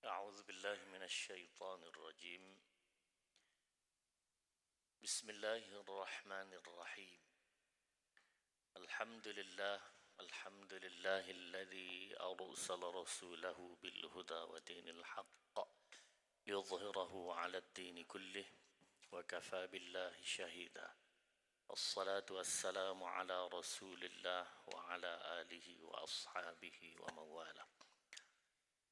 أعوذ بالله من الشيطان الرجيم. بسم الله الرحمن الرحيم. الحمد لله الذي أرسل رسوله بالهدى ودين الحق ليظهره على الدين كله وكفى بالله شهيدا. الصلاة والسلام على رسول الله وعلى آله وأصحابه ومن والاه.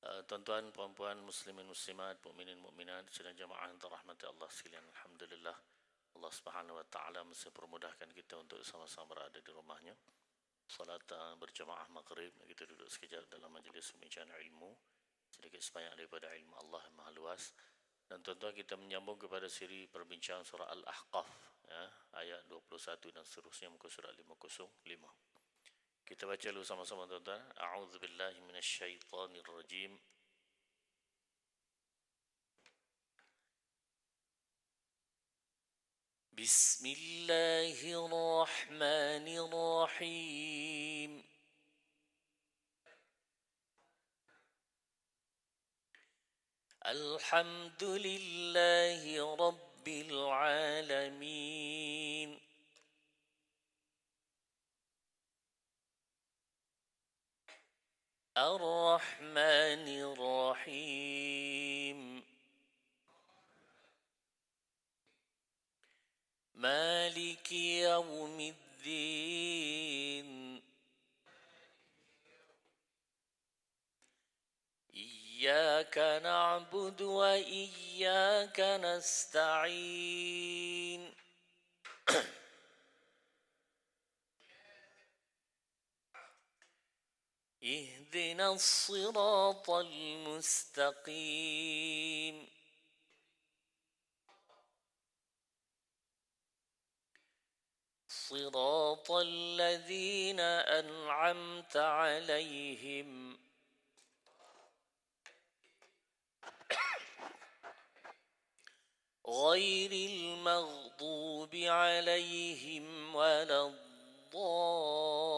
Tuan-tuan, puan-puan, muslimin, muslimat, mukminin, mukminat, sidang jamaah yang dirahmati Allah sekalian. Alhamdulillah, Allah Subhanahu wa taala masih permudahkan kita untuk sama-sama berada di rumahnya. Salat berjamaah maghrib, kita duduk sekejap dalam majlis pembicaraan ilmu, sedikit sebanyak daripada ilmu Allah yang maha luas. Dan tuan-tuan, kita menyambung kepada siri perbincangan surah Al-Ahqaf, ya, ayat 21 dan seterusnya, muka surat 505. Kita baca dulu sama-sama, tuan-tuan. A'udzu billahi minasyaitonir rajim. Bismillahirrahmanirrahim. Alhamdulillahi rabbil alamin. الرحمن الرحيم مالك يوم الدين إياك نعبد وإياك نستعين اهدنا الصراط المستقيم صراط الذين أنعمت عليهم غير المغضوب عليهم ولا الضالين.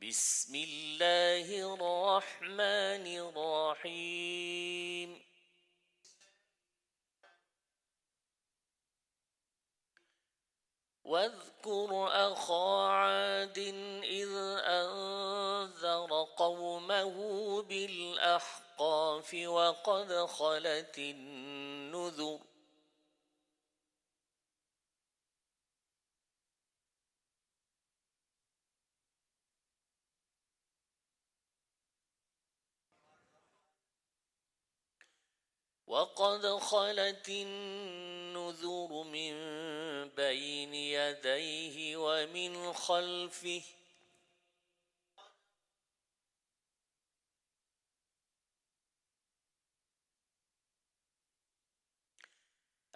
بسم الله الرحمن الرحيم. واذكر أخا عاد إذ أنذر قومه بالأحقاف وقد خلت النذر. وقد خلت النذر من بين يديه ومن خلفه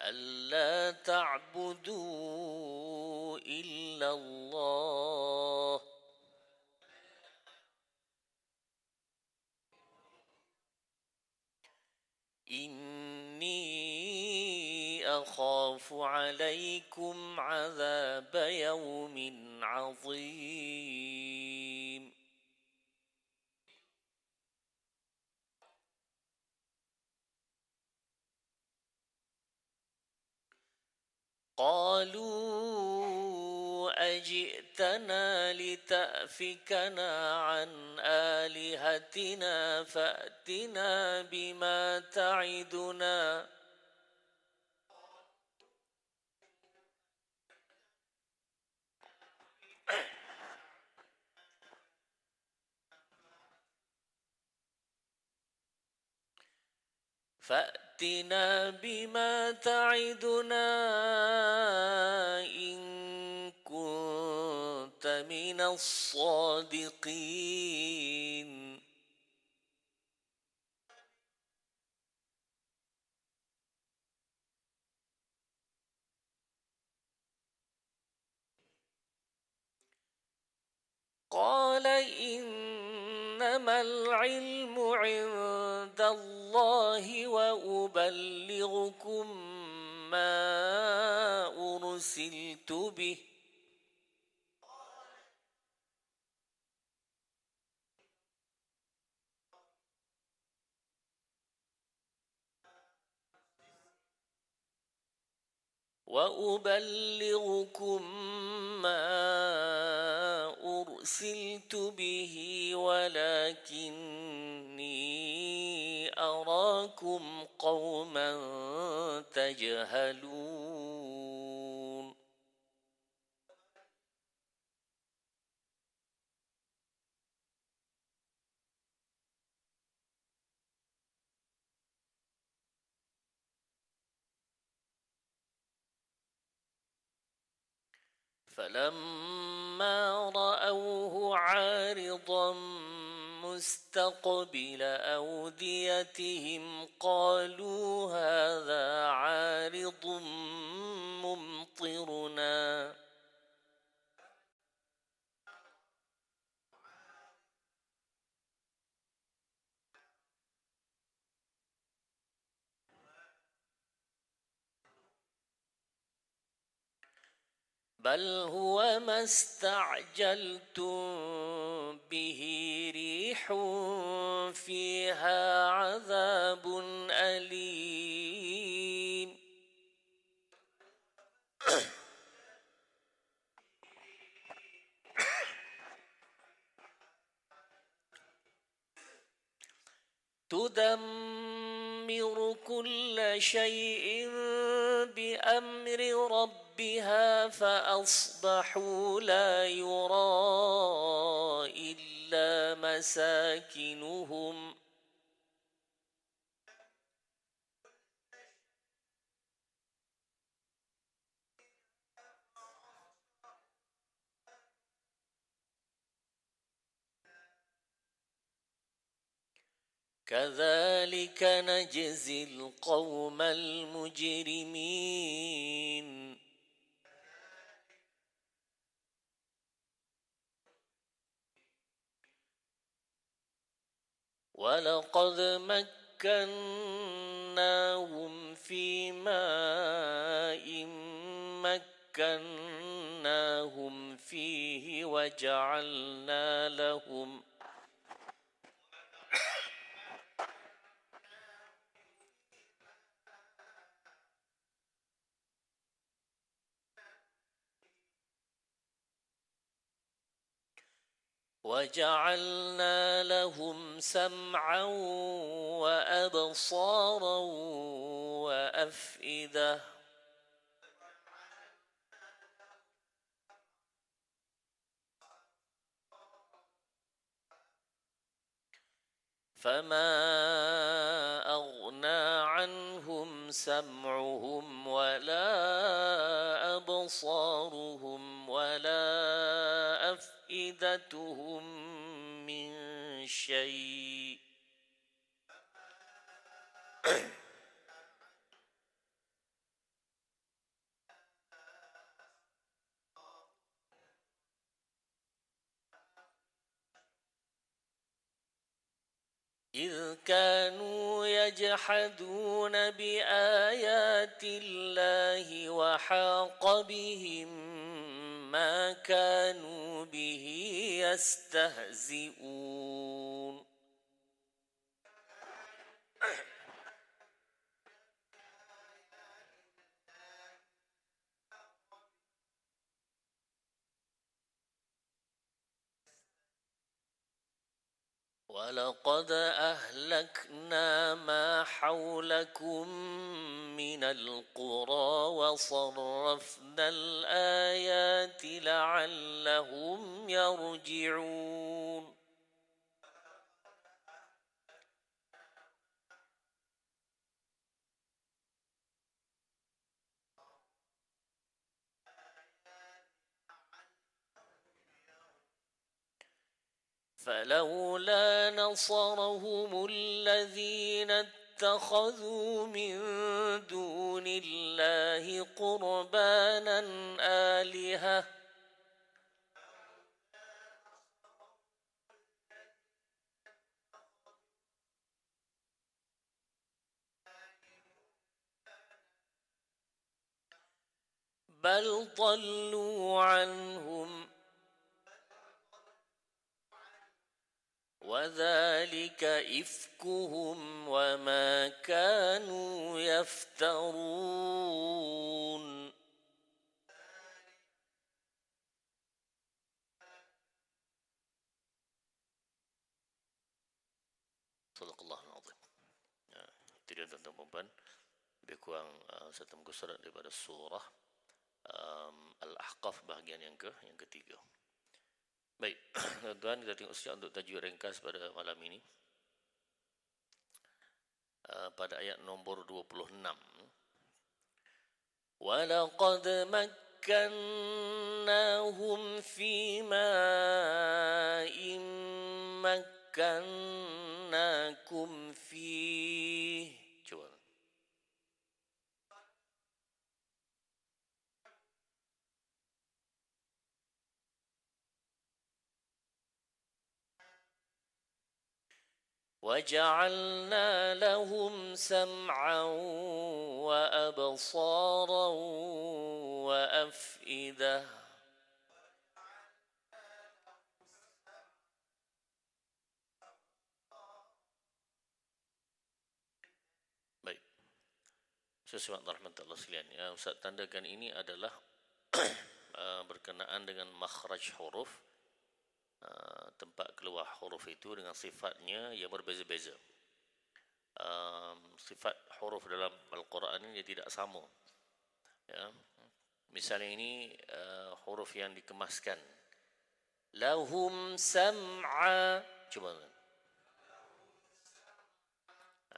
ألا تعبدوا إلا الله إني أخاف عليكم عذاب يوم عظيم. قالوا أجئتنا لتأفكنا عن آلهتنا فأتنا بما تعدنا إن كنت من الصادقين. قال إنما العلم عند عند الله وأبلغكم ما أرسلت به ولكني أراكم قوما تجهلون فلما رأوه عارضا مستقبل أوديتهم قالوا هذا عارض ممطرنا بل هو ما استعجلتم به ريح فيها عذاب أليم تدمر كل شيء بأمر ربها فأصبحوا لا يرى إلا مساكنهم كذلك نجزي القوم المجرمين ولقد مكناهم في ماء مكناهم فيه وجعلنا لهم سمعا وأبصارا وأفئدة فما أغنى عنهم سمعهم ولا أبصارهم ولا أفئدتهم من شيء إذ كانوا يجحدون بآيات الله وحاق بهم ما كانوا به يستهزئون ولقد أهلكنا ما حولكم من القرى وصرفنا الآيات لعلهم يرجعون فلولا نصرهم الذين اتخذوا من دون الله قربانا آلهة بل ضلوا عنهم وذلك إفكهم وما كانوا يفترون. Sadaqallahul Azim. Ya, itu dia tuan-tuan dan puan. Lebih kurang satu muka surat daripada surah Al-Ahqaf bahagian yang ketiga. Baik, tuan-tuan, kita tengok sekejap untuk tajuk ringkas pada malam ini. Pada ayat nombor 26. وَلَقَدْ مَكَّنَّاهُمْ فِي مَاءٍ مَكَّنَّاكُمْ فِيهِ. Coba. وَجَعَلْنَا لَهُمْ سَمْعًا وَأَبْصَارًا وَأَفْئِدَةً. Baik. Sesuatu rahmat Allah sekalian. Ustaz tandakan ini adalah berkenaan dengan makhraj huruf, tempat keluar huruf itu dengan sifatnya yang berbeza-beza. Sifat huruf dalam Al-Quran ini dia tidak sama. Ya. Misalnya ini huruf yang dikemaskan. Lahum sam'a. Cuba.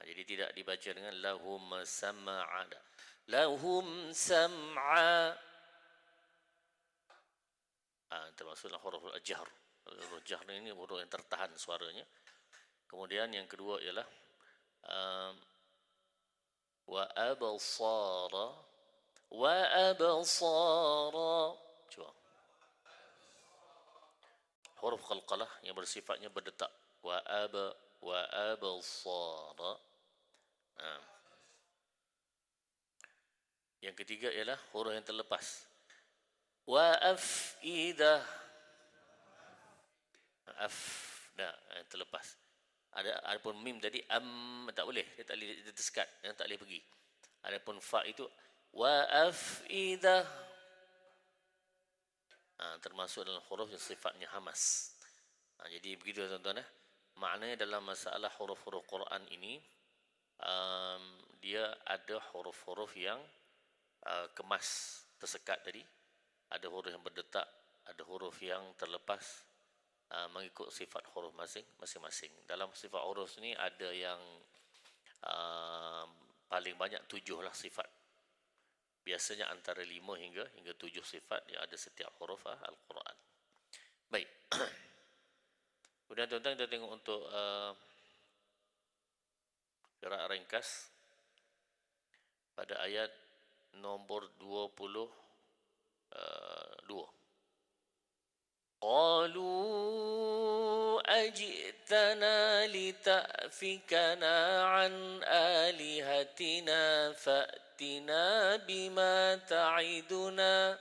Jadi tidak dibaca dengan lahum sam'a. Lahum sam'a. Termasuklah huruf al-jahr. Huruf jahr ini huruf yang tertahan suaranya. Kemudian yang kedua ialah wa absara wa absara. Coba. Huruf qalqalah yang bersifatnya berdetak. Wa absara. Yang ketiga ialah huruf yang terlepas. Wa afidah. Yang terlepas. Ada pun mim tadi tak boleh, dia tak boleh, dia tersekat, dia tak boleh pergi. Adapun fa itu wa afidah. Termasuk dalam huruf yang sifatnya hamas. Jadi begitu tuan-tuan. Maknanya dalam masalah huruf-huruf Quran ini, dia ada huruf-huruf yang kemas, tersekat tadi. Ada huruf yang berdetak, ada huruf yang terlepas, mengikut sifat huruf masing-masing. Dalam sifat huruf ini ada yang paling banyak 7 lah sifat. Biasanya antara 5 hingga 7 sifat yang ada setiap huruf Al-Quran. Baik. Kemudian tuan-tuan kita tengok untuk gerak ringkas pada ayat nombor 22. قالوا أجئتنا لتأفكنا عن آلهتنا فأتنا بما تعدنا.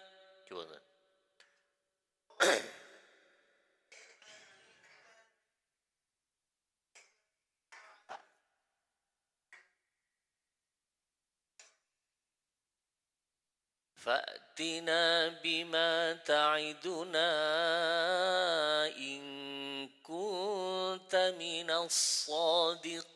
فأتنا بما تعدنا إن كنت من الصادقين.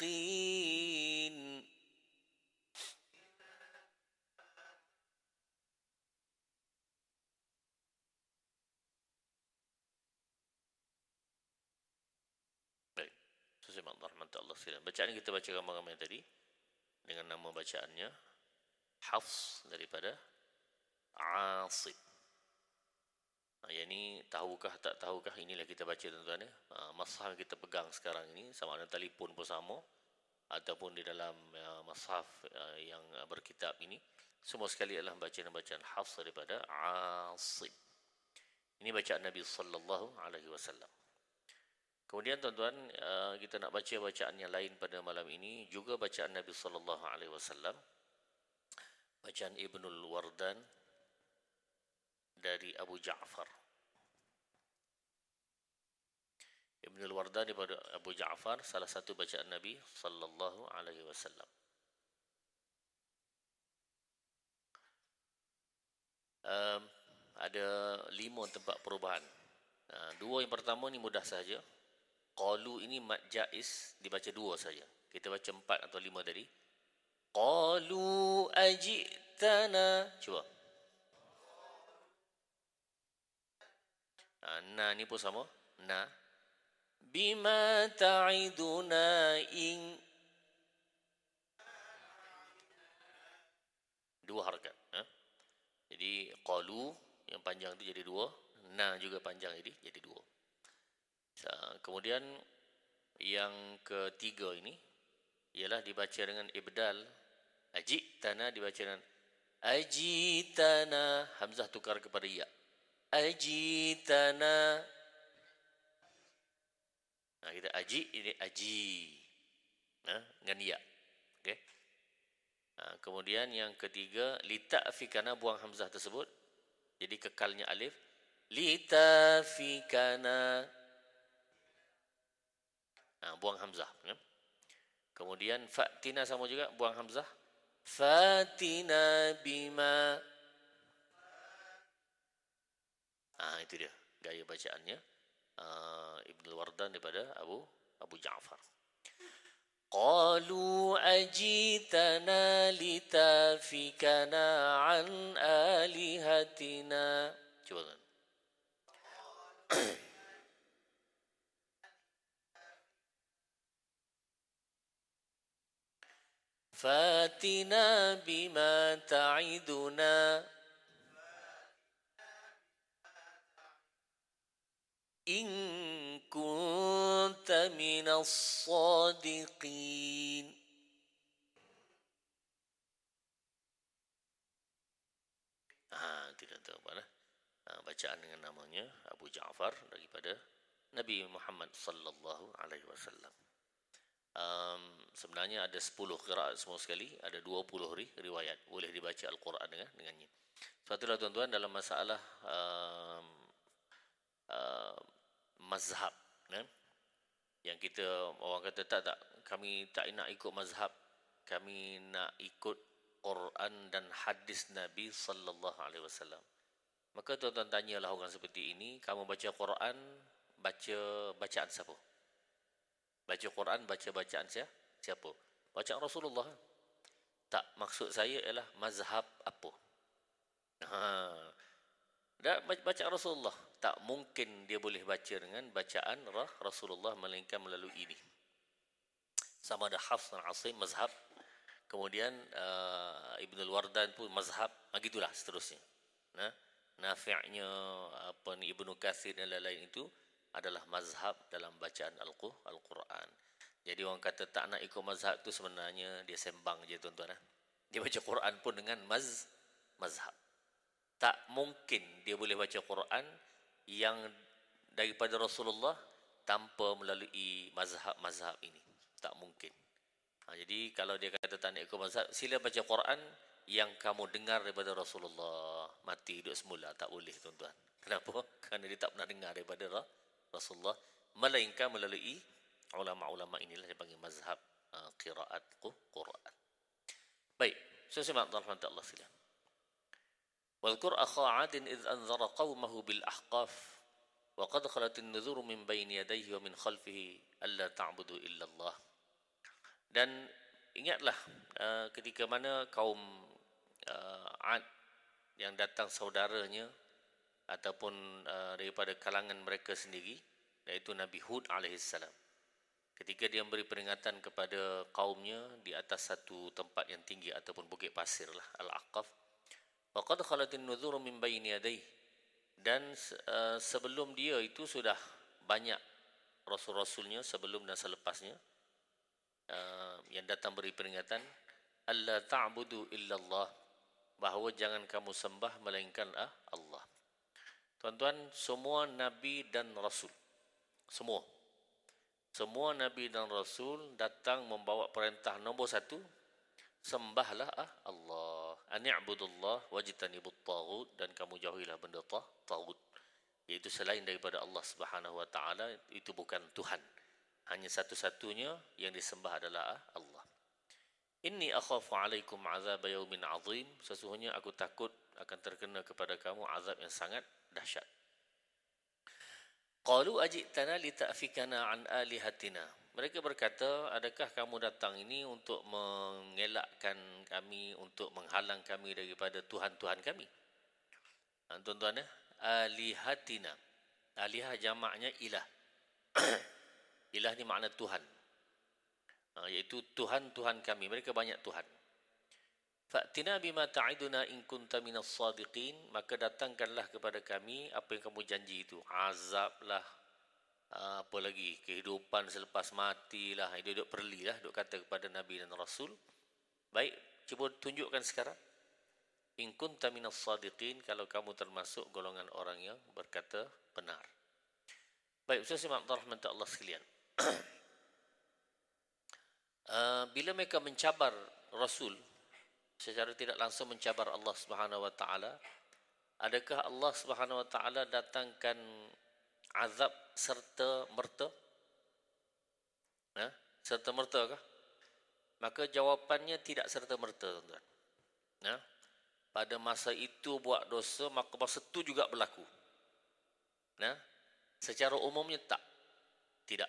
Baik, sesuai rahmat Allah sekalian. Bacaan kita baca ramai-ramai tadi dengan nama bacaannya Hafs daripada Asim. Yang ini tahukah tak tahukah, inilah kita baca tuan-tuan. Mushaf kita pegang sekarang ini, sama ada telefon pun sama ataupun di dalam mushaf yang berkitab ini, semua sekali adalah bacaan-bacaan Hafs daripada Asim. Ini bacaan Nabi sallallahu alaihi wasallam. Kemudian tuan-tuan, kita nak baca bacaan yang lain pada malam ini, juga bacaan Nabi sallallahu alaihi wasallam, bacaan Ibnul Wardan dari Abu Ja'far. Ibn al-Wardan daripada Abu Ja'far, salah satu bacaan Nabi sallallahu alaihi wasallam. Ada 5 tempat perubahan. 2 yang pertama ni mudah saja. Qalu ini mad jaiz, dibaca 2 saja. Kita baca 4 atau 5 tadi. Qalu ajitana. Cuba. Na ni pun sama. Na. Bima ta'iduna in. 2 harakat. Jadi qalu yang panjang tu jadi 2, na juga panjang jadi 2. Kemudian yang ketiga ini ialah dibaca dengan ibdal. Ajitana dibaca dengan ajitana, hamzah tukar kepada ya. Ajitana. Kita aji, ini aji. Dengan ya. Okey. Kemudian yang ketiga, lita'fikana, buang hamzah tersebut. Jadi kekalnya alif. Lita'fikana. Buang hamzah. Kemudian fa'tina sama juga, buang hamzah. Fatina bima. Itu dia gaya bacaannya Ibn al-Wardan daripada Abu Ja'far. Qalu ajitana litafikana an alihatina. Cuba kan. Fatina bima ta'iduna in kunta minas sadiqin. Tidak tahu apa lah. Bacaan dengan namanya Abu Ja'far daripada Nabi Muhammad sallallahu alaihi wasallam. Sebenarnya ada 10 qiraat semua sekali, ada 20 riwayat boleh dibaca Al-Quran dengannya. Sebab itulah tuan-tuan, dalam masalah mazhab, yang kita orang kata tak, kami tak nak ikut mazhab, kami nak ikut Quran dan hadis Nabi sallallahu alaihi wasallam. Maka tuan-tuan tanyalah orang seperti ini, kamu baca Quran, baca bacaan siapa? Baca Quran, baca bacaan siapa? Bacaan Rasulullah. Tak, maksud saya ialah mazhab apa? Bacaan Rasulullah. Tak mungkin dia boleh baca dengan bacaan Rasulullah melainkan melalui ini. Sama ada Hafs dan Asim mazhab. Kemudian Ibn al-Wardan pun mazhab. Begitulah seterusnya. Nafi'nya Ibnu Katsir dan lain-lain itu adalah mazhab dalam bacaan Al-Quran. Jadi orang kata tak nak ikut mazhab tu sebenarnya dia sembang je tuan-tuan. Dia baca Quran pun dengan mazhab. Tak mungkin dia boleh baca Quran yang daripada Rasulullah tanpa melalui mazhab ini. Tak mungkin. Jadi kalau dia kata tak nak ikut mazhab, sila baca Quran yang kamu dengar daripada Rasulullah. Mati hidup semula, tak boleh tuan-tuan. Kenapa? Kerana dia tak pernah dengar daripada Rasulullah, melainkan melalui ulama-ulama inilah yang dipanggil mazhab qiraat Quran. Baik, saya simak rahmat Allah sekalian. Wadhkur akha 'adin idh anzara qaumahu bil ahqaf wa qad khalat an-nuzur min bayni yadayhi wa min khalfihi alla ta'budu illa Allah. Dan ingatlah ketika mana kaum Ad yang datang saudaranya ataupun daripada kalangan mereka sendiri, iaitu Nabi Hud alaihissalam, ketika dia memberi peringatan kepada kaumnya di atas satu tempat yang tinggi ataupun bukit pasir lah, Al-Aqaf. Wa qad khalatin nuzur min bayni yadayhi, dan sebelum dia itu sudah banyak rasul-rasulnya sebelum dan selepasnya yang datang beri peringatan, alla ta'budu illallah, bahawa jangan kamu sembah melainkan Allah. Tuan-tuan, semua nabi dan rasul, semua nabi dan rasul datang membawa perintah nombor 1, sembahlah Allah. Ani'budullah wajtanibut taghut, dan kamu jauhilah benda taghut, iaitu selain daripada Allah Subhanahu wa taala, itu bukan Tuhan. Hanya satu-satunya yang disembah adalah Allah. Inni akhafu alaikum azab yaumin azim, sesungguhnya aku takut akan terkena kepada kamu azab yang sangat dahsyat. Qalu ajitana lita'fikana an alihatina. Mereka berkata, adakah kamu datang ini untuk mengelakkan kami, untuk menghalang kami daripada Tuhan-Tuhan kami? Tuan-tuan, alihatina. Alihah jamaknya ilah. Ilah ni makna Tuhan. Iaitu Tuhan-Tuhan kami. Mereka banyak Tuhan. Fa'tina bima ta'iduna in kunta minas sadiqin, maka datangkanlah kepada kami apa yang kamu janji itu. Azab lah, apa lagi, kehidupan selepas mati lah, duduk perli lah, duduk kata kepada Nabi dan Rasul. Baik, cuba tunjukkan sekarang. In kunta minas sadiqin, kalau kamu termasuk golongan orang yang berkata benar. Baik, Ustaz Abdul Rahman Allah sekalian. Bila mereka mencabar Rasul, secara tidak langsung mencabar Allah Subhanahu wa taala, adakah Allah Subhanahu wa taala datangkan azab serta merta? Serta merta kah? Maka jawapannya tidak serta merta, tuan-tuan. Pada masa itu buat dosa, maka masa itu juga berlaku. Secara umumnya tak. Tidak.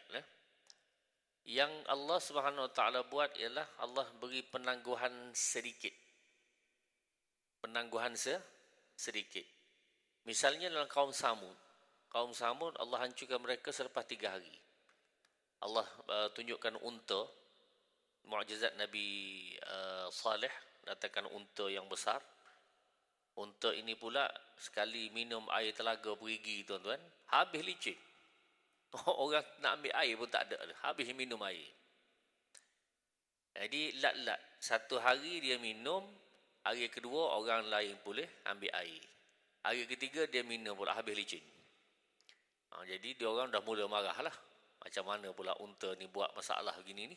Yang Allah Subhanahu wa taala buat ialah Allah beri penangguhan sedikit. Penangguhan sedikit. Misalnya dalam kaum Samud. Kaum Samud Allah hancurkan mereka selepas 3 hari. Allah tunjukkan unta, mukjizat Nabi Saleh, datangkan unta yang besar. Unta ini pula sekali minum air telaga perigi, tuan-tuan, habis licin. Orang nak ambil air pun tak ada. Habis minum air. Jadi lat-lat. 1 hari dia minum. Hari kedua orang lain boleh ambil air. Hari ketiga dia minum pula habis licin. Jadi dia orang dah mula marah lah. Macam mana pula unta ni buat masalah begini ni.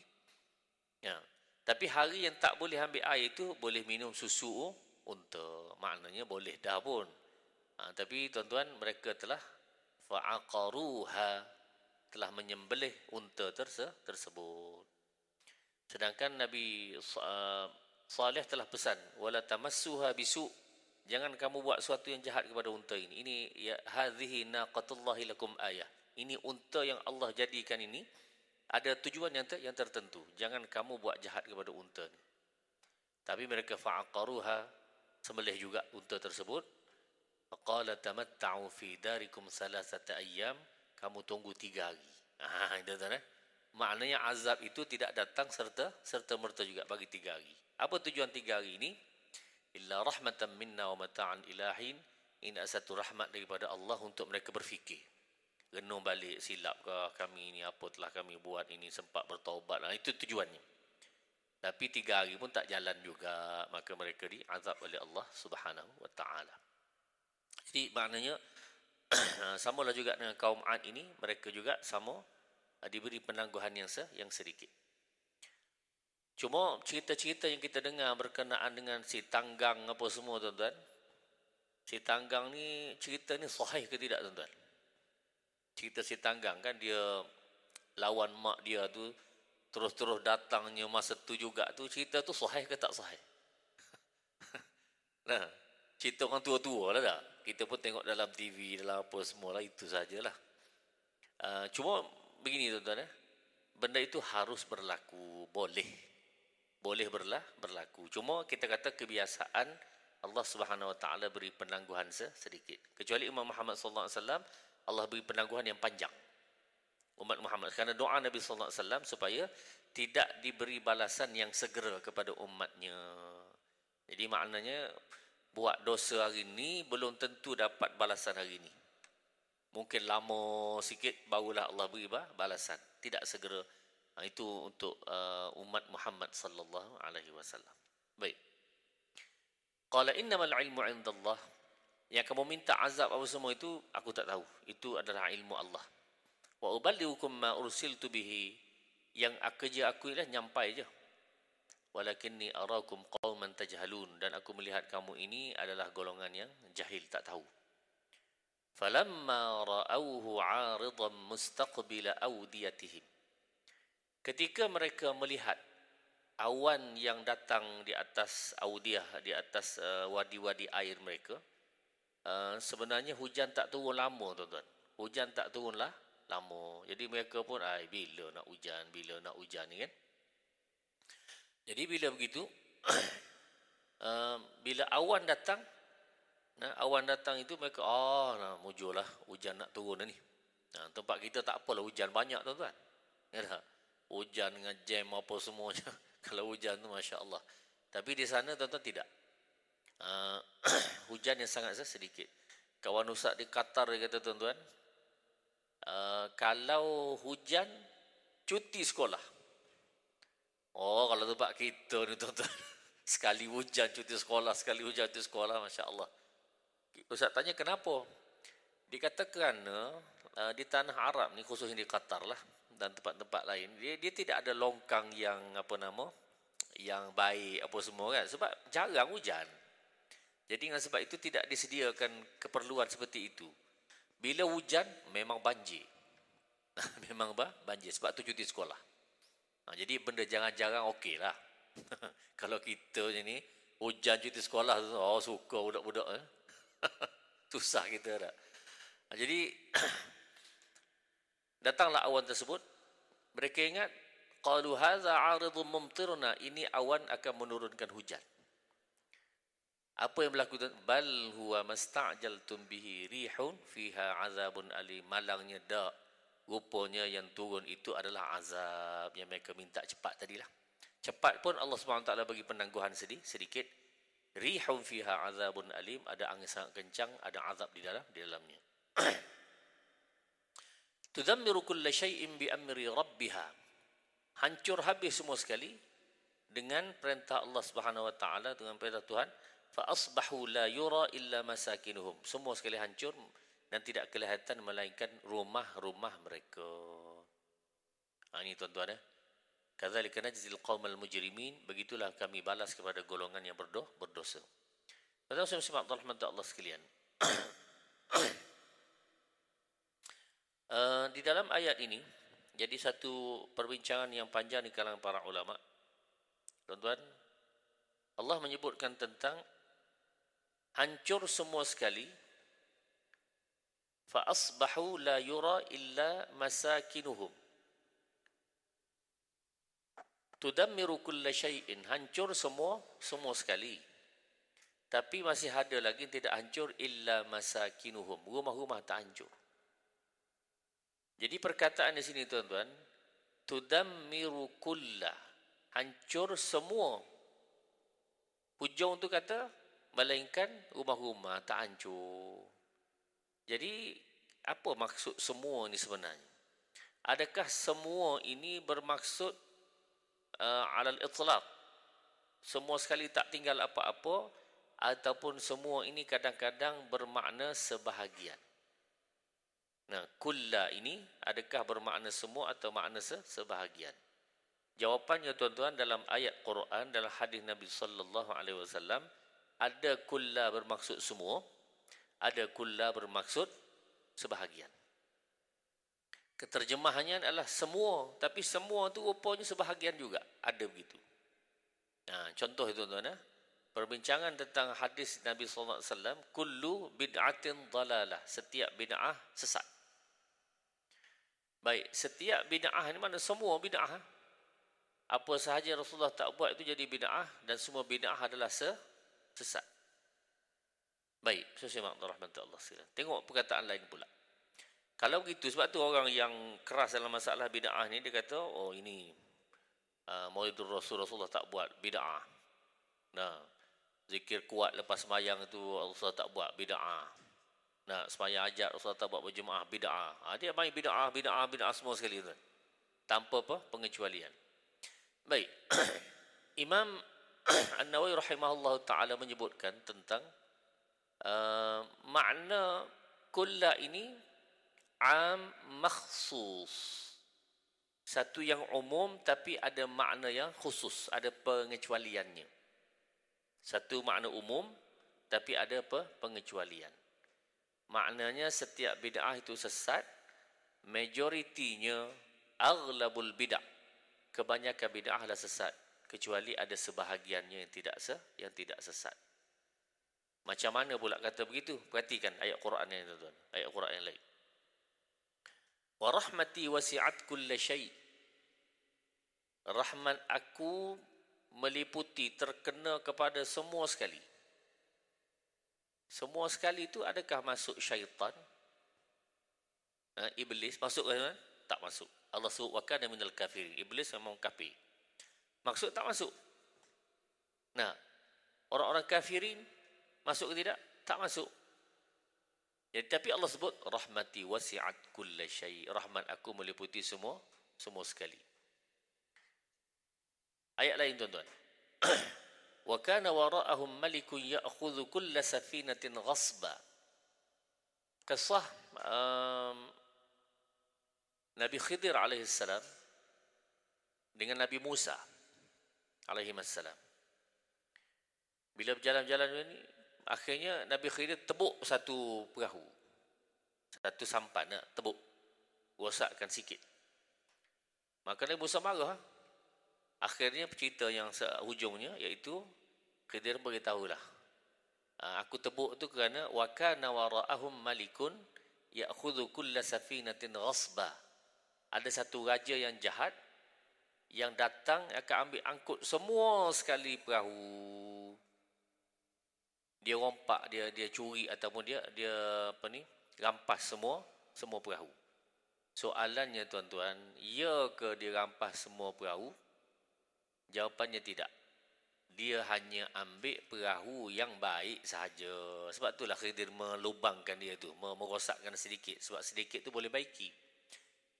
Tapi hari yang tak boleh ambil air tu boleh minum susu unta. Maknanya boleh dah pun. Tapi tuan-tuan, mereka telah fa'aqaruha, telah menyembelih unta tersebut. Sedangkan Nabi Saleh telah pesan, wala tamassuha bisu, jangan kamu buat sesuatu yang jahat kepada unta ini. Ini ya hadhihi naqatullahi lakum ayah. Ini unta yang Allah jadikan ini ada tujuan yang tertentu. Jangan kamu buat jahat kepada unta ini. Tapi mereka fa'aqaruha, sembelih juga unta tersebut. Qala tamatta'u fi darikum 3 ayyam, kamu tunggu 3 hari. Maknanya azab itu tidak datang serta merta juga bagi 3 hari. Apa tujuan 3 hari ini? Illa rahmatan minna wa mata'an ilahin. Ini satu rahmat daripada Allah untuk mereka berfikir. Renung balik, silap ke kami ini, apa telah kami buat ini, sempat bertaubat. Itu tujuannya. Tapi 3 hari pun tak jalan juga, maka mereka diazab oleh Allah Subhanahu wa taala. Jadi maknanya samalah juga dengan kaum Ad ini, mereka juga sama diberi penangguhan yang sedikit. Cuma cerita-cerita yang kita dengar berkenaan dengan si Tanggang apa semua, tuan-tuan. Si Tanggang ni, cerita ni sahih ke tidak, tuan-tuan? Cerita si Tanggang kan, dia lawan mak dia tu, terus-terus datangnya masa tu juga tu, cerita tu sahih ke tak sahih? Cerita orang tua-tua lah tak? Kita pun tengok dalam TV, dalam apa semua lah, itu sajalah. Cuma begini, tuan-tuan, benda itu harus berlaku, boleh berlaku. Cuma kita kata kebiasaan Allah Subhanahu wa taala beri penangguhan sedikit. Kecuali Imam Muhammad sallallahu alaihi wasallam, Allah beri penangguhan yang panjang. Umat Muhammad, kerana doa Nabi sallallahu alaihi wasallam supaya tidak diberi balasan yang segera kepada umatnya. Jadi maknanya buat dosa hari ini belum tentu dapat balasan hari ini. Mungkin lama sikit barulah Allah beri balasan, tidak segera. Itu untuk umat Muhammad sallallahu alaihi wasallam. Baik. Qala innamal ilmu 'indallah. Yang kamu minta azab apa semua itu aku tak tahu. Itu adalah ilmu Allah. Wa uballighukum ma ursiltu bihi. Yang kerja aku ialah nyampai je. walakinni arakum qauman tajhalun, dan aku melihat kamu ini adalah golongan yang jahil, tak tahu. Falamma ra'awhu 'aridan mustaqbila awdiyatihim, ketika mereka melihat awan yang datang di atas audiyah, di atas wadi-wadi air mereka, sebenarnya hujan tak turun lama, tuan-tuan. Hujan tak turunlah lama. Jadi mereka pun, bila nak hujan, bila nak hujan ni kan. Jadi bila begitu, bila awan datang, itu mereka, mujurlah hujan nak turun ni. Tempat kita tak apalah hujan banyak, tuan-tuan. Ya tak? Hujan dengan jam apa semuanya. Kalau hujan tu Masya Allah. Tapi di sana tuan-tuan tidak. Hujan yang sangat sedikit. Kawan Ustaz di Qatar dia kata, tuan-tuan, kalau hujan, cuti sekolah. Oh, kalau tempat kita ni tuan-tuan, sekali hujan cuti sekolah, sekali hujan cuti sekolah, Masya Allah. Ustaz tanya kenapa? Dikatakan di tanah Arab ni, khususnya di Qatar lah, dan tempat-tempat lain, dia tidak ada longkang yang yang baik apa semua kan, sebab jarang hujan. Jadi dengan sebab itu tidak disediakan keperluan seperti itu. Bila hujan memang banjir. Memang banjir, sebab tu cuti sekolah. Jadi benda jarang-jarang okeylah. Kalau kita ni hujan cuti sekolah tu, suka budak-budak susah kita dah. Jadi datanglah awan tersebut. Mereka ingat, qalu hadza 'aridun mumtiruna, ini awan akan menurunkan hujan. Apa yang berlaku? Bal huwa masta'jaltum bihi rihun fiha 'adzabun alim. Malangnya dak, rupanya yang turun itu adalah azab yang mereka minta cepat tadilah. Cepat pun Allah SWT bagi penangguhan sedikit. Rihun fiha 'adzabun alim, ada angin sangat kencang, ada azab di dalamnya. Tudammiru kulla syai'in bi amri rabbiha, hancur habis semua sekali dengan perintah Allah Subhanahu wa taala, dengan perintah Tuhan. Fa asbahu la yura illa masakinuhum, semua sekali hancur dan tidak kelihatan melainkan rumah-rumah mereka. Ini tuan-tuan kadzalika najzil qaumal mujrimin, begitulah kami balas kepada golongan yang berdosa. Tuan-tuan simak Allah sekalian. Di dalam ayat ini jadi satu perbincangan yang panjang di kalangan para ulama. Tuan-tuan, Allah menyebutkan tentang hancur semua sekali. Fa asbahu la yura illa masakinuhum. Tudammiru kulla syai'in, hancur semua sekali. Tapi masih ada lagi tidak hancur, illa masakinuhum, rumah-rumah tak hancur. Jadi perkataan di sini tuan-tuan, tudammiru kulla, hancur semua. Hujung tu kata melainkan rumah-rumah tak hancur. Jadi apa maksud semua ni sebenarnya? Adakah semua ini bermaksud alal itlaq, semua sekali tak tinggal apa-apa, ataupun semua ini kadang-kadang bermakna sebahagian? Nah, kulla ini adakah bermakna semua atau makna sebahagian? Jawapannya tuan-tuan, dalam ayat Quran, dalam hadis Nabi sallallahu alaihi wasallam, ada kulla bermaksud semua, ada kulla bermaksud sebahagian. Keterjemahannya adalah semua, tapi semua tu rupanya sebahagian juga, ada begitu. Nah, contoh itu tuan-tuan, perbincangan tentang hadis Nabi sallallahu alaihi wasallam, kullu bid'atin dalalah, setiap bid'ah sesat. Baik, setiap bid'ah ini mana? Semua bid'ah. Apa sahaja Rasulullah tak buat itu jadi bid'ah, dan semua bid'ah adalah sesat. Baik, saya rahmatullah Allah. Tengok perkataan lain pula. Kalau begitu, sebab tu orang yang keras dalam masalah bid'ah ni, dia kata, ini Maulidur Rasulullah tak buat, bid'ah. Nah, zikir kuat lepas sembahyang itu Rasulullah tak buat, bid'ah. Nah, sembahyang hajat Rasulullah tak buat berjemaah, bid'ah. Dia main bid'ah semua sekali tu, tanpa pengecualian. Baik. Imam An-Nawawi rahimahullah ta'ala menyebutkan tentang makna kulla ini am makhsus. Satu yang umum tapi ada makna yang khusus, ada pengecualiannya. Satu makna umum tapi ada pengecualian. Maknanya setiap bid'ah itu sesat, majoritinya aghlabul bid'ah. Kebanyakan bid'ah adalah sesat, kecuali ada sebahagiannya yang tidak sesat. Macam mana pula kata begitu? Perhatikan ayat Quran yang tuan-tuan, ayat Quran yang lain. Wa rahmati wasi'at kulla syai'. Rahmat aku meliputi, terkena kepada semua sekali. Semua sekali itu adakah masuk syaitan? Iblis masuk kan? Tak masuk. Allah sebut wa kana minal kafirin. Iblis memang kafir. Maksud tak masuk. Nah, orang-orang kafirin masuk ke tidak? Tak masuk. Jadi, tapi Allah sebut rahmati wasi'at kulla syai'. Rahmat aku meliputi semua sekali. Ayat lain tuan-tuan. Wa kana wara'ahum malikun ya'khudhu kulla safinatin ghasba. Kisah Nabi Khidir alaihissalam dengan Nabi Musa alaihissalam. Bila berjalan-jalan ini, akhirnya Nabi Khidir tebuk satu perahu. Satu sampan, tebuk. Rosakkan sikit. Maka Nabi Musa marah. Akhirnya cerita yang hujungnya iaitu Khidir beritahulah. Aku tebuk tu kerana wa kana wara'ahum malikun ya'khudhu kulla safinatin ghasba. Ada satu raja yang jahat yang datang akan ambil angkut semua sekali perahu. Dia rompak, dia curi ataupun dia rampas semua perahu. Soalannya tuan-tuan, ya ke dia rampas semua perahu? Jawapannya tidak. Dia hanya ambil perahu yang baik sahaja. Sebab itulah Khidir melubangkan dia tu, merosakkan sedikit. Sebab sedikit tu boleh baiki.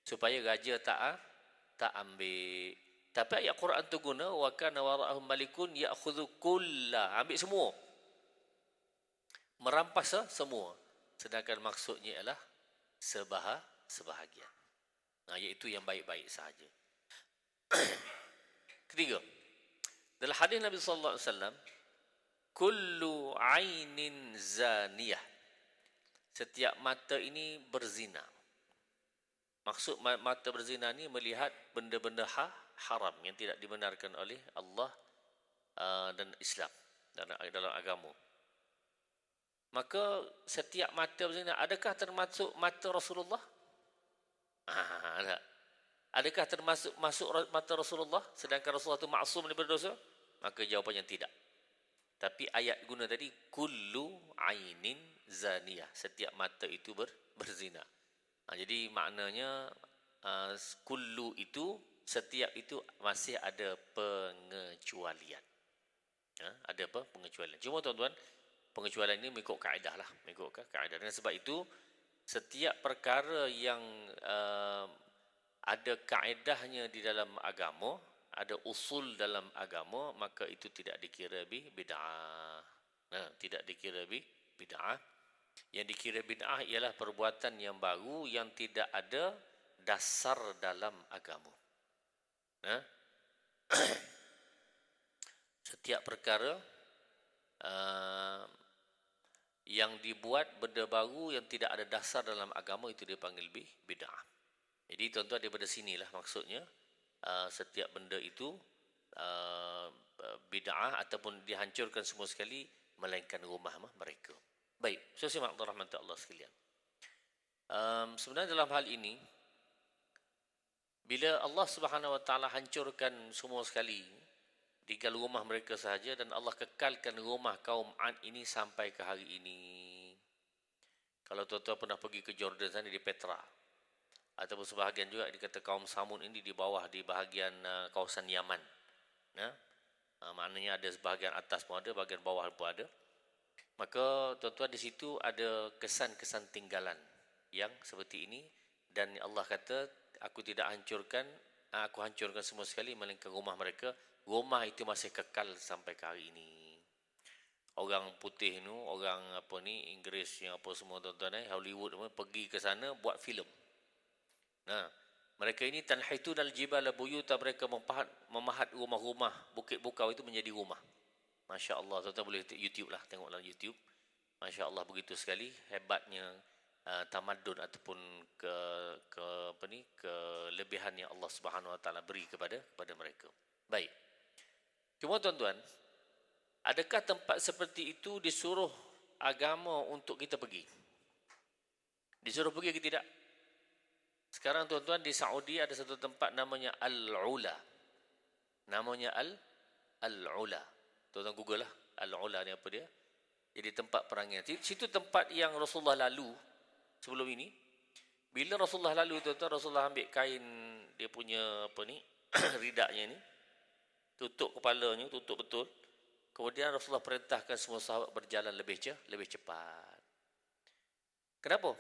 Supaya raja tak ambil. Tapi ayat Quran tu guna wa kana wara'ahum malikun ya'khudhu kulla. Ambil semua. Merampas semua. Sedangkan maksudnya ialah sebahagian. Iaitu yang baik-baik sahaja. Ketiga, dalam hadis Nabi sallallahu alaihi wasallam, kullu ainin zaniyah. Setiap mata ini berzina. Maksud mata berzina ni melihat benda-benda haram yang tidak dibenarkan oleh Allah dan Islam dalam agama. Maka setiap mata berzina, adakah termasuk mata Rasulullah? Ada. Adakah termasuk mata Rasulullah sedangkan Rasulullah itu maksum daripada dosa? Maka jawapannya tidak. Tapi ayat guna tadi kullu ainin zaniyah. Setiap mata itu berzina. Jadi maknanya kullu itu, setiap itu masih ada pengecualian. Ada pengecualian. Cuma tuan-tuan, pengecualian ini mengikut kaedah lah. Mengikut kaedah. Dengan sebab itu, setiap perkara yang ada kaedahnya di dalam agama, ada usul dalam agama, maka itu tidak dikira bid'ah. Tidak dikira bid'ah. Yang dikira bid'ah ialah perbuatan yang baru yang tidak ada dasar dalam agama. Setiap perkara yang dibuat benda baru yang tidak ada dasar dalam agama itu dipanggil bid'ah. Jadi tuan-tuan daripada sinilah maksudnya setiap benda itu bid'ah ataupun dihancurkan semua sekali melainkan rumah mereka. Baik, simak rahmat Allah sekalian. Sebenarnya dalam hal ini bila Allah Subhanahu Wa Taala hancurkan semua sekali tinggal rumah mereka sahaja dan Allah kekalkan rumah kaum Ad ini sampai ke hari ini. Kalau tuan-tuan pernah pergi ke Jordan sana di Petra, ataupun sebahagian juga dikata kaum Samud ini di bawah di bahagian kawasan Yaman. Maknanya ada sebahagian atas pun ada, bahagian bawah pun ada. Maka tuan-tuan di situ ada kesan-kesan tinggalan yang seperti ini dan Allah kata aku hancurkan semua sekali melainkan rumah mereka. Rumah itu masih kekal sampai ke hari ini. Orang putih ni, orang Inggeris yang apa semua tuan-tuan Hollywood pergi ke sana buat filem. Mereka ini tanhitun al-jibala buyuta, mereka memahat rumah-rumah, bukit bukau itu menjadi rumah. Masya Allah, tuan-tuan boleh YouTube lah, tengoklah YouTube. Masya Allah, begitu sekali hebatnya tamadun ataupun kelebihan yang Allah Subhanahu Wa Taala beri kepada mereka. Baik. Cuma tuan-tuan, adakah tempat seperti itu disuruh agama untuk kita pergi? Disuruh pergi ke tidak? Sekarang tuan-tuan, di Saudi ada satu tempat namanya Al-Ula. Namanya Al-Ula. Tuan-tuan Google lah. Al-Ula ni apa dia? Jadi tempat perangian. Situ tempat yang Rasulullah lalu sebelum ini. Bila Rasulullah lalu, tuan-tuan, Rasulullah ambil kain dia punya ridaknya ni. Tutup kepalanya, tutup betul. Kemudian Rasulullah perintahkan semua sahabat berjalan lebih cepat. Kenapa?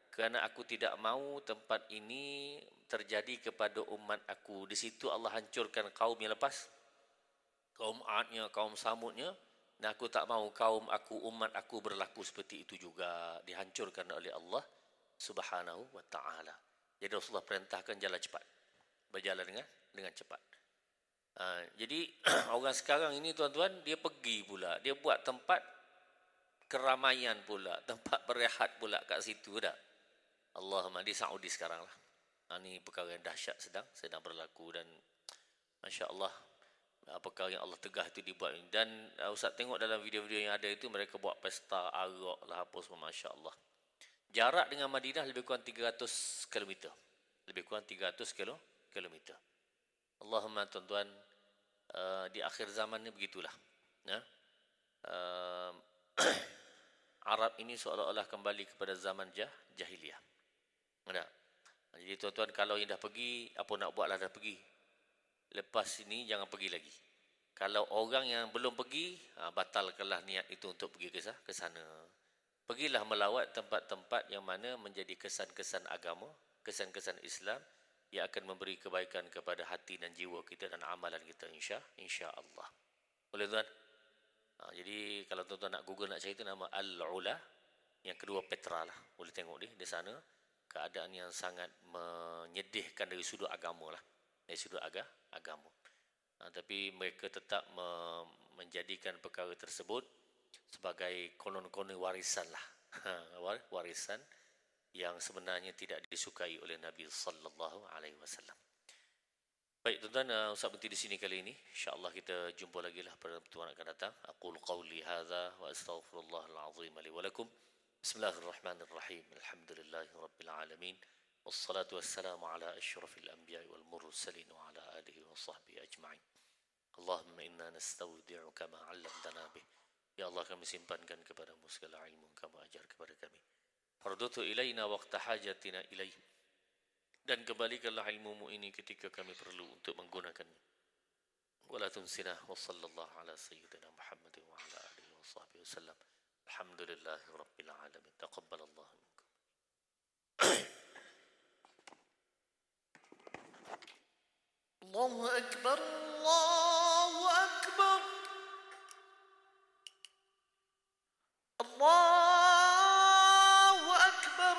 Kerana aku tidak mahu tempat ini terjadi kepada umat aku. Di situ Allah hancurkan kaum yang lepas. Kaum Adnya, kaum Samudnya. Dan aku tak mahu kaum aku, umat aku berlaku seperti itu juga. Dihancurkan oleh Allah Subhanahu wa ta'ala. Jadi Rasulullah perintahkan jalan cepat. Berjalan dengan cepat. Jadi orang sekarang ini tuan-tuan, dia pergi pula. Dia buat tempat keramaian pula. Tempat berehat pula kat situ dah. Allahumma, di Saudi sekarang lah. Ini perkara yang dahsyat sedang berlaku. Dan Masya Allah, perkara yang Allah tegah itu dibuat. Dan Ustaz tengok dalam video-video yang ada itu, mereka buat pesta arak lah apa semua. Masya Allah. Jarak dengan Madinah lebih kurang 300 km. Lebih kurang 300 km. Allahumma tuan-tuan, di akhir zaman ni begitulah. Arab ini seolah-olah kembali kepada zaman jahiliyah. Jadi tuan-tuan, kalau yang dah pergi, apa nak buatlah, dah pergi. Lepas ini jangan pergi lagi. Kalau orang yang belum pergi, batalkanlah niat itu untuk pergi ke sana. Pergilah melawat tempat-tempat yang mana menjadi kesan-kesan agama, kesan-kesan Islam yang akan memberi kebaikan kepada hati dan jiwa kita dan amalan kita, insya-Allah. Boleh tuan? Jadi kalau tuan-tuan nak Google, nak cari itu nama Al-Ula. Yang kedua Petra lah. Boleh tengok di sana. Keadaan yang sangat menyedihkan dari sudut agama lah. Dari sudut agama. Tapi mereka tetap menjadikan perkara tersebut sebagai konon-konon warisan lah. Warisan yang sebenarnya tidak disukai oleh Nabi sallallahu alaihi wasallam. Baik tuan-tuan, Ustaz berhenti di sini kali ini. InsyaAllah kita jumpa lagi lah pada pertemuan akan datang. Aqul qawli hadza wa astaghfirullahal azim li wa lakum. Bismillahirrahmanirrahim. Alhamdulillahi rabbil alamin. Wassalatu wassalamu ala asyrafil anbiya'i wal mursalin wa ala alihi wa sahbihi ajma'in. Allahumma inna nastaudi'uka ma 'allamtana bih. Ya Allah, kami simpankan kepadamu segala ilmu kamu ajar kepada kami. Fardutu ilaina waqta hajatina ilaih. Dan kembalikanlah ilmumu ini ketika kami perlu untuk menggunakannya. Wala tunsina wa sallallahu ala sayyidina Muhammadin wa ala alihi wa sahbihi wasallam. Alhamdulillahi rabbil alamin. Taqabbalallahu minkum. Allahu akbar, Allahu akbar. Allahu akbar,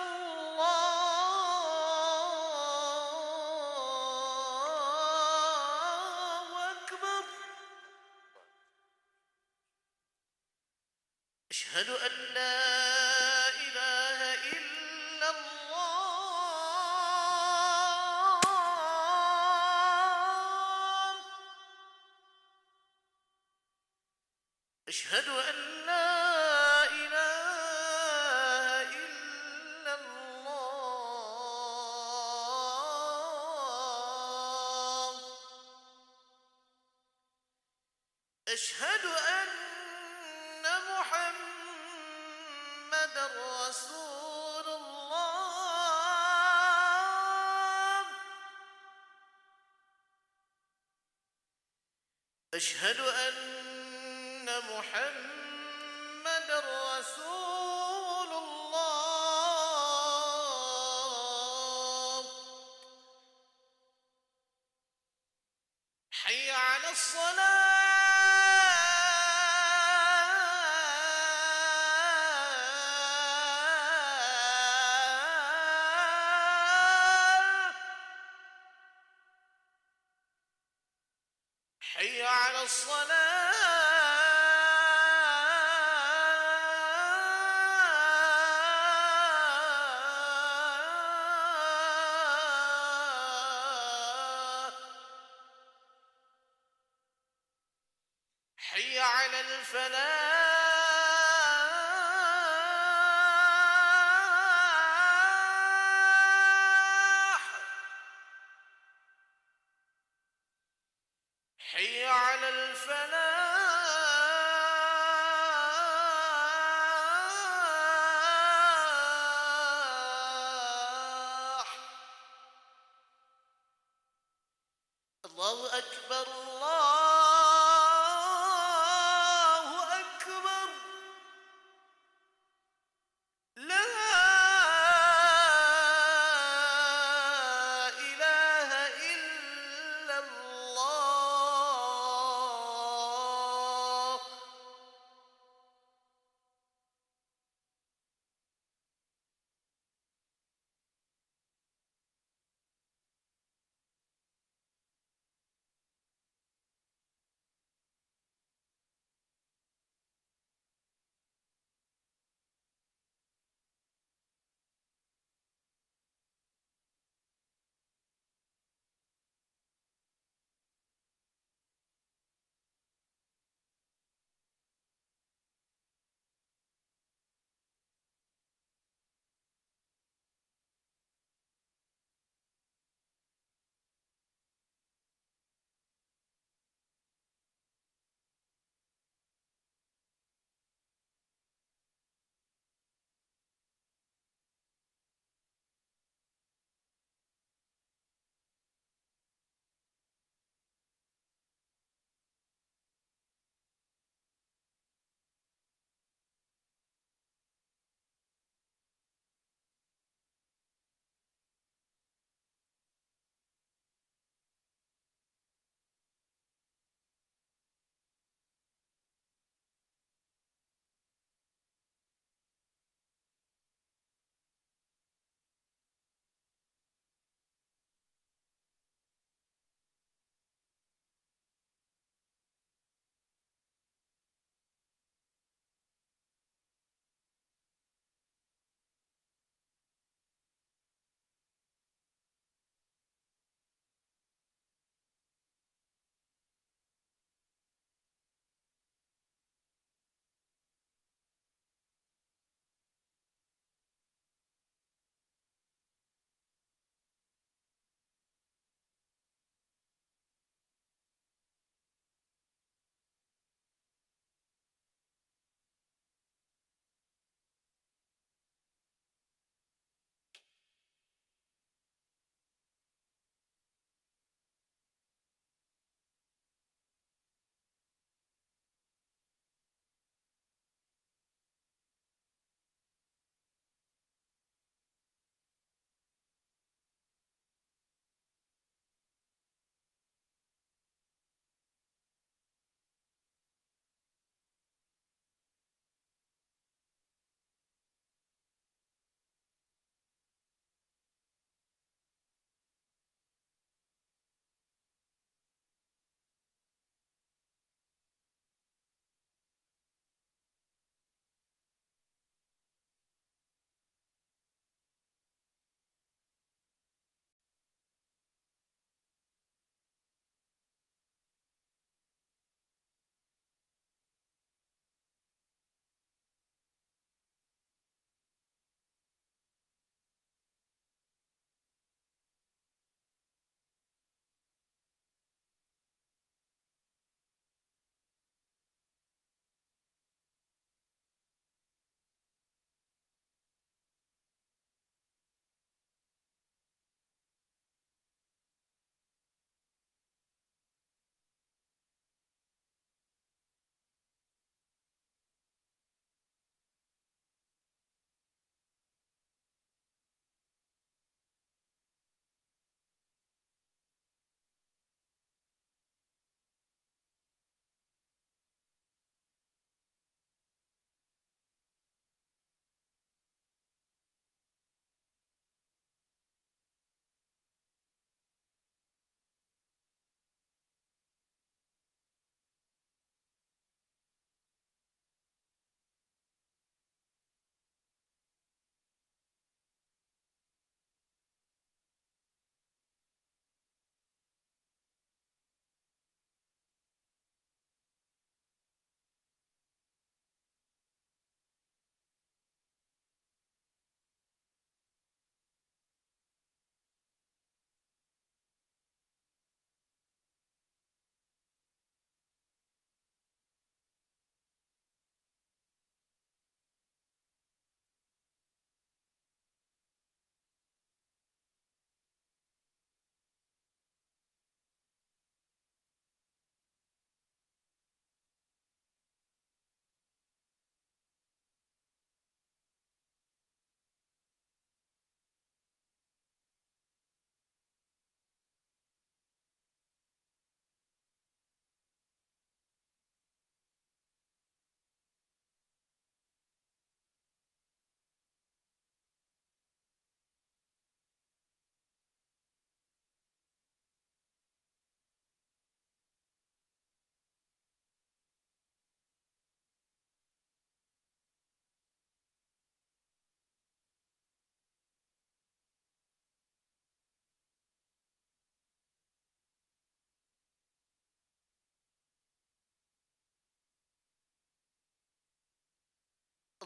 Allahu akbar. Asyhadu an la ilaha illallah. أشهد أن لا إله إلا الله. أشهد أن محمدا رسول الله. أشهد أن محمد رسول الله. حي على الصلاة. الصلاة حي على الفلاح حي على الفلاح الله أكبر الله أكبر لا إله إلا الله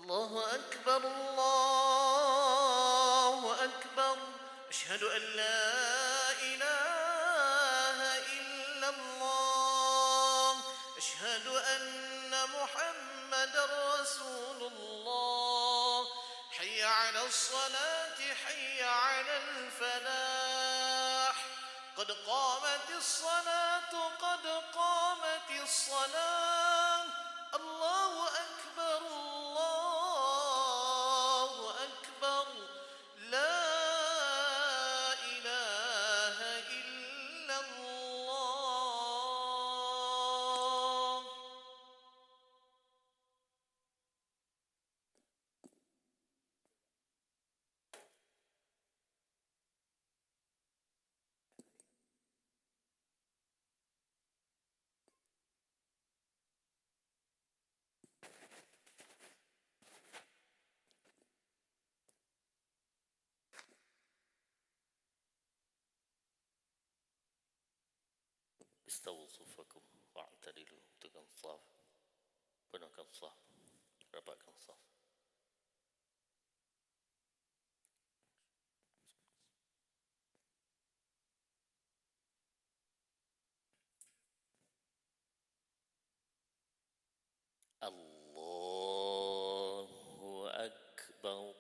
الله أكبر الله أكبر أشهد أن لا إله إلا الله أشهد أن محمدا رسول الله حي على الصلاة حي على الفلاح قد قامت الصلاة قد قامت الصلاة الله أكبر الله أكبر لا إله إلا الله. استووا صفكم واعتدلوا tegakkan saf, benarkan saf, rapatkan saf. Allahu Akbar.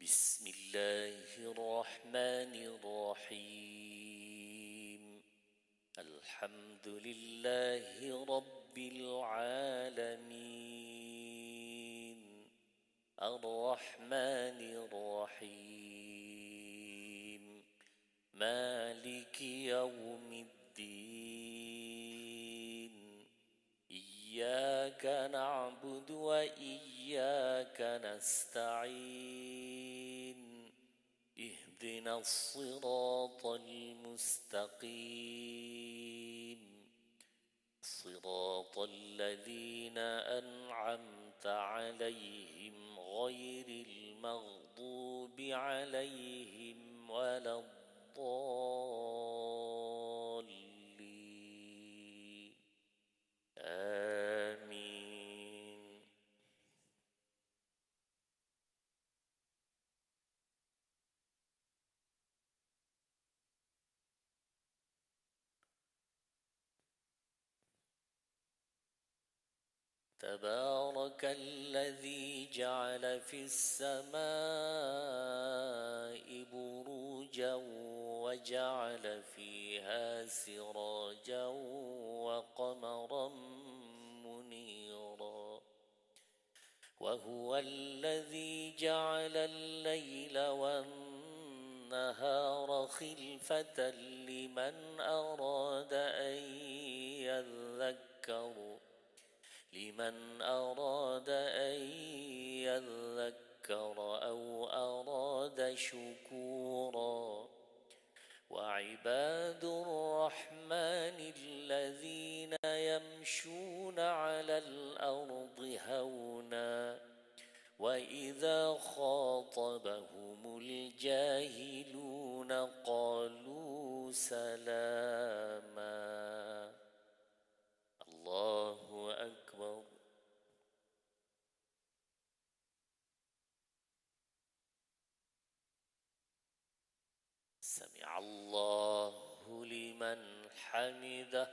بسم الله الرحمن الرحيم الحمد لله رب العالمين الرحمن الرحيم مالك يوم الدين إياك نعبد وإياك نستعين اهدنا الصراط المستقيم صراط الذين أنعمت عليهم غير المغضوب عليهم ولا الضالين آمين. تبارك الذي جعل في السماء بروجا وجعل فيها سراجا وقمرا منيرا وهو الذي جعل الليل والنهار خلفة لمن أراد أن يذكر أو أراد شكورا وعباد الرحمن الذين يمشون على الأرض هونا وإذا خاطبهم الجاهلون قالوا سلاما. الله أكبر. سمع الله لمن حمده.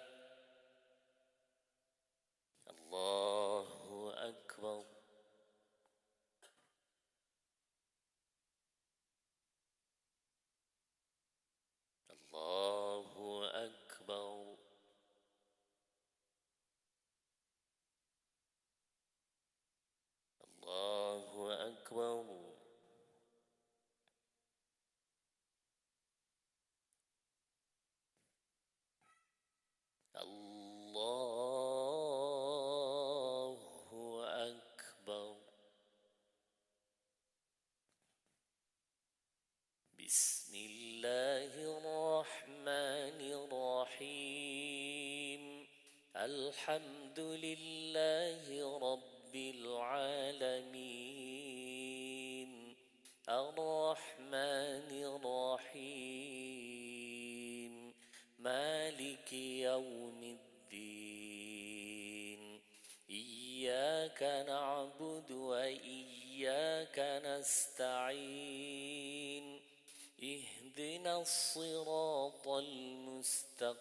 الله أكبر. الله أكبر. الله أكبر. الله أكبر. بسم الله الرحمن الرحيم الحمد لله رب رب العالمين الرحمن الرحيم مالك يوم الدين إياك نعبد وإياك نستعين اهدنا الصراط المستقيم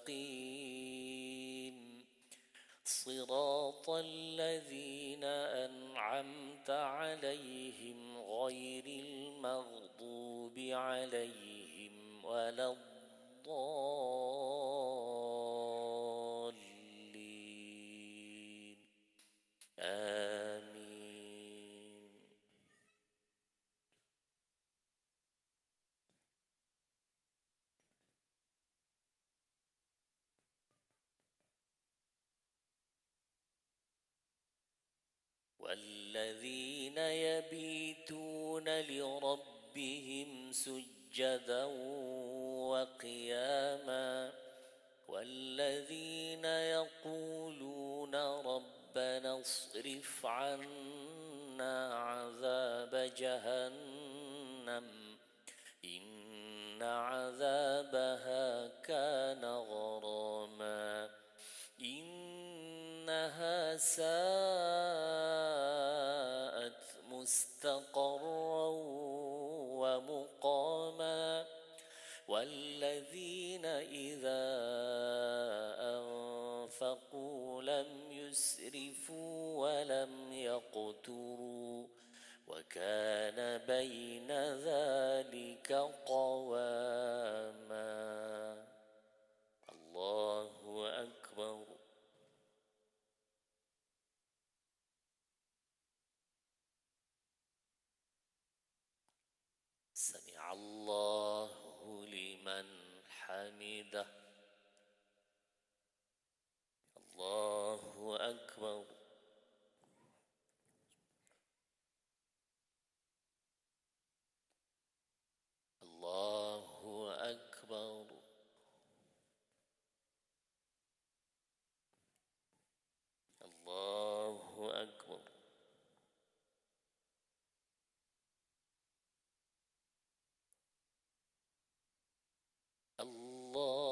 صراط الذين أنعمت عليهم غير المغضوب عليهم ولا الضالين آمين. والذين يبيتون لربهم سجدا وقياما والذين يقولون ربنا اصرف عنا عذاب جهنم إن عذابها كان غراما إنها ساءت مستقرا ومقاما والذين إذا أنفقوا لم يسرفوا ولم يقتروا وكان بين ذلك قواما. الله أكبر. سمع الله لمن حمده. الله أكبر. الله أكبر. الله أكبر. الله